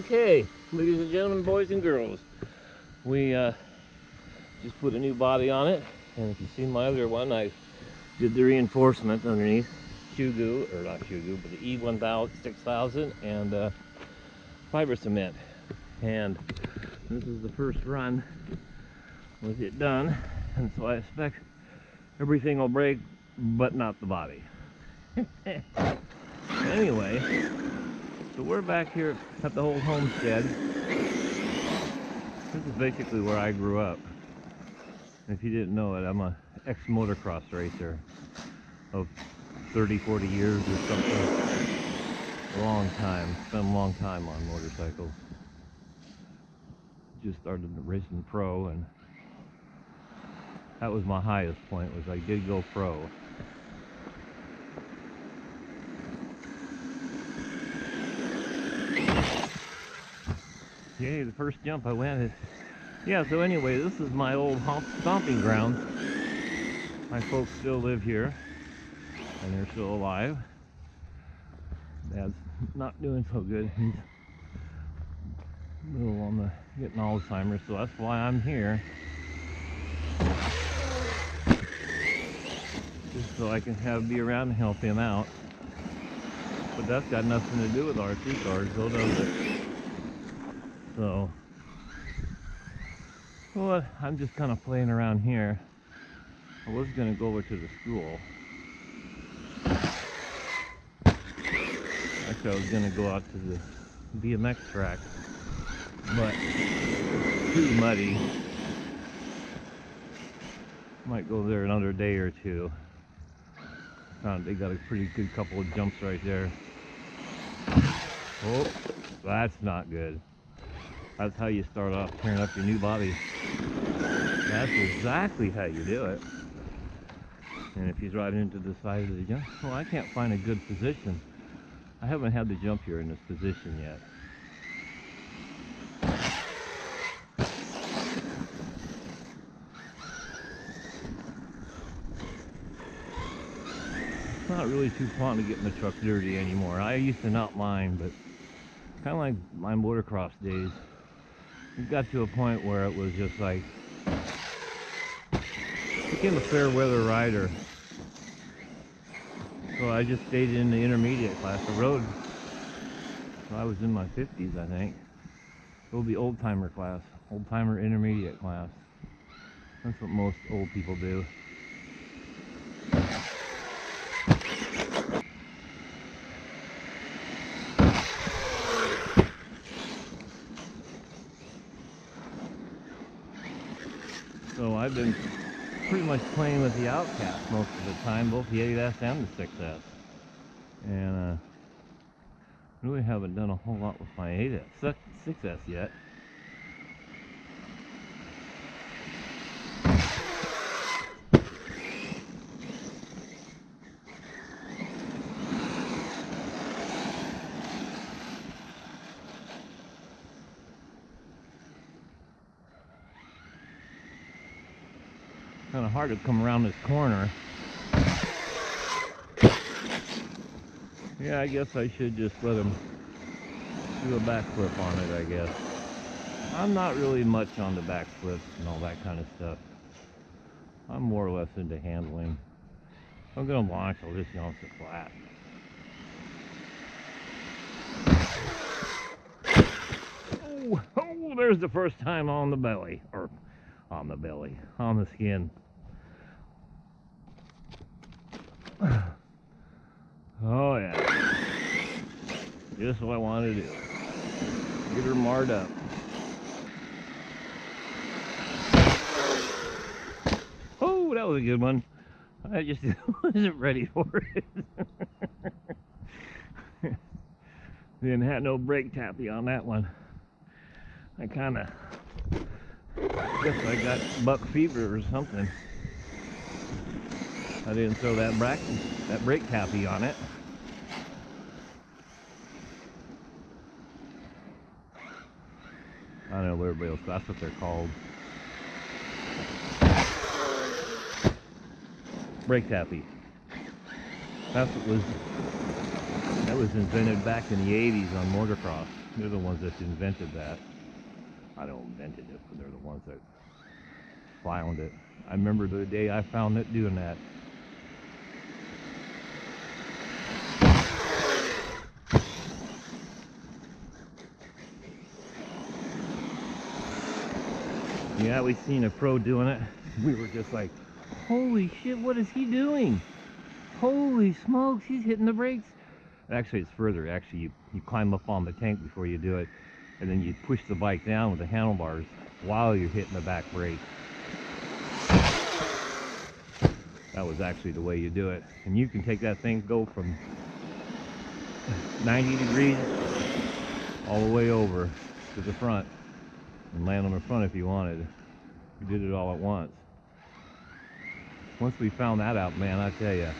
Okay, ladies and gentlemen, boys and girls, we just put a new body on it, and if you've seen my other one, I did the reinforcement underneath Shugu, or not Shugu, but the E6000 and fiber cement. And this is the first run with it done, and so I expect everything will break, but not the body. Anyway, so we're back here at the old homestead. This is basically where I grew up. If you didn't know it, I'm an ex-motocross racer of 30-40 years or something. A long time. Spent a long time on motorcycles. Just started racing pro, and that was my highest point, was I did go pro. Yay, the first jump I went. Yeah, so anyway, this is my old stomping grounds. My folks still live here, and they're still alive. Dad's not doing so good. He's a little on the getting Alzheimer's, so that's why I'm here. Just so I can be around and help him out. But that's got nothing to do with RC cars, though, does it? So, well, I'm just kind of playing around here. I was going to go over to the school. Actually, I was going to go out to the BMX track, but too muddy. Might go there another day or two. Found they got a pretty good couple of jumps right there. Oh, that's not good. That's how you start off tearing up your new body. That's exactly how you do it. And if he's right into the side of the jump, well, I can't find a good position. I haven't had the jump here in this position yet. It's not really too fun to get in the truck dirty anymore. I used to not mind, but kind of like my motocross days. It got to a point where it was just like, became a fair weather rider. So I just stayed in the intermediate class. I rode, so I was in my 50s, I think. It will be old timer class, old timer intermediate class. That's what most old people do. So I've been pretty much playing with the Outcast most of the time, both the 8S and the 6S. And really haven't done a whole lot with my 6S yet. Kind of hard to come around this corner. Yeah, I guess I should just let him do a backflip on it, I guess. I'm not really much on the backflips and all that kind of stuff. I'm more or less into handling. If I'm going to launch, I'll just launch it flat. Oh, there's the first time on the belly. Or on the belly. On the skin. Oh yeah, just what I want to do. Get her marred up. Oh, that was a good one. I just wasn't ready for it. Didn't have no brake tappy on that one. I kind of guess I got buck fever or something. I didn't throw that brake tappy on it. I don't know what everybody else, that's what they're called. Brake tappy. That was invented back in the 80s on motocross. They're the ones that invented that. I don't invented it, but they're the ones that found it. I remember the day I found it doing that. Yeah, we seen a pro doing it. We were just like, holy shit, what is he doing? Holy smokes, he's hitting the brakes. Actually, it's further. Actually, you climb up on the tank before you do it, and then you push the bike down with the handlebars while you're hitting the back brake. That was actually the way you do it. And you can take that thing, go from 90 degrees all the way over to the front and land on the front if you wanted. We did it all at once. Once we found that out, man, I tell you,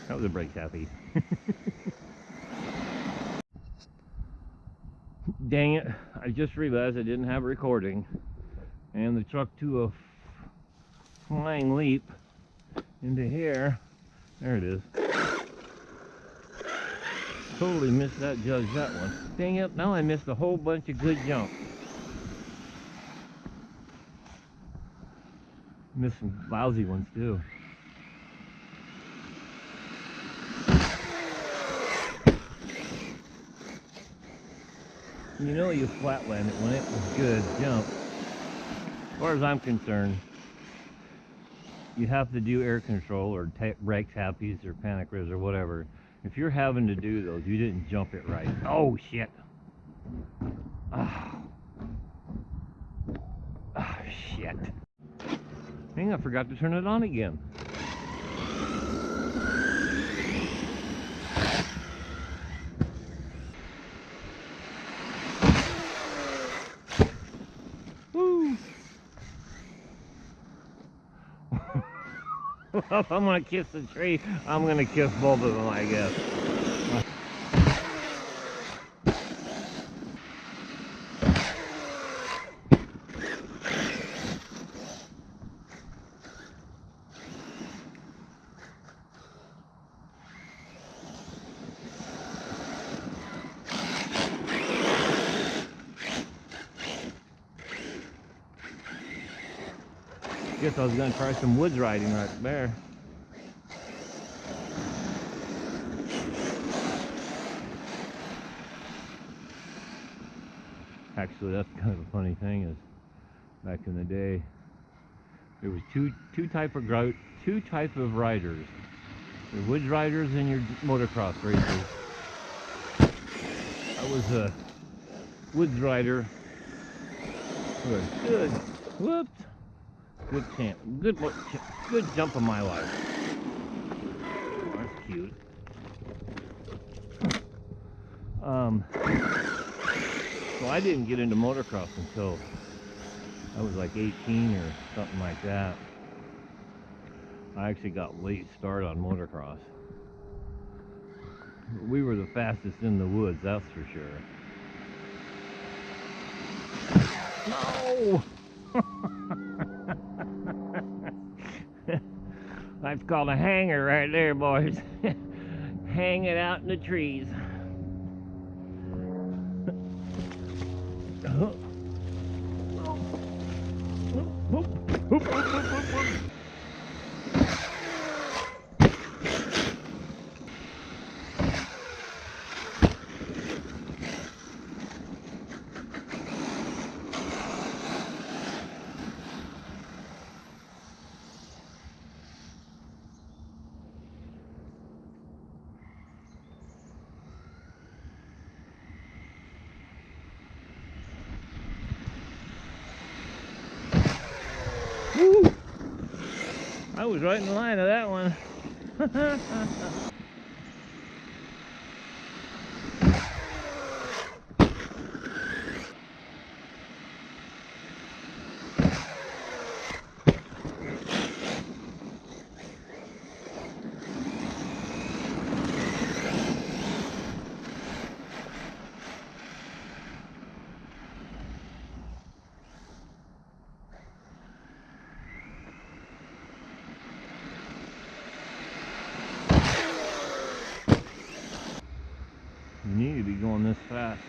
that was a brake happy. Dang it, I just realized I didn't have a recording, and the truck took a flying leap into here. There it is. Totally missed that, judge that one. Dang it, now I missed a whole bunch of good jumps. Missed some lousy ones too. You know you flatland it when it was good jump. As far as I'm concerned, you have to do air control or brake happies or panic res or whatever. If you're having to do those, you didn't jump it right. Oh shit. Oh, oh shit. Dang, I forgot to turn it on again. Woo. Well, if I'm gonna kiss the tree, I'm gonna kiss both of them, I guess. Guess I was gonna try some woods riding right there. Actually, that's kind of a funny thing is, back in the day, there was two type of riders. The woods riders and your motocross racers. I was a woods rider. Good. Whoops. Good champ. Good jump of my life. Oh, that's cute. So I didn't get into motocross until I was like 18 or something like that. I actually got late start on motocross. We were the fastest in the woods, that's for sure. No! That's called a hanger right there, boys. Hang it out in the trees. Woo! I was right in the line of that one. this fast.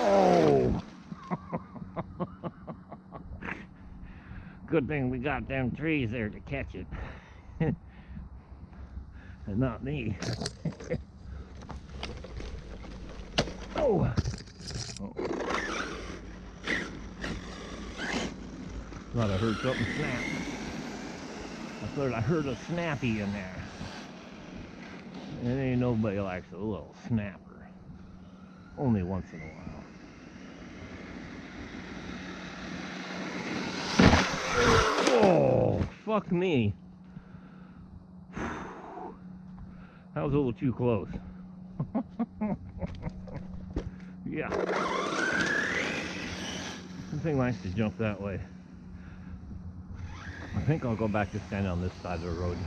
Oh! Good thing we got them trees there to catch it. And not me. Oh! Thought I heard something snap. I thought I heard a snappy in there. And ain't nobody likes a little snapper. Only once in a while. Oh, fuck me. That was a little too close. Yeah. This thing likes to jump that way. I think I'll go back to stand on this side of the road.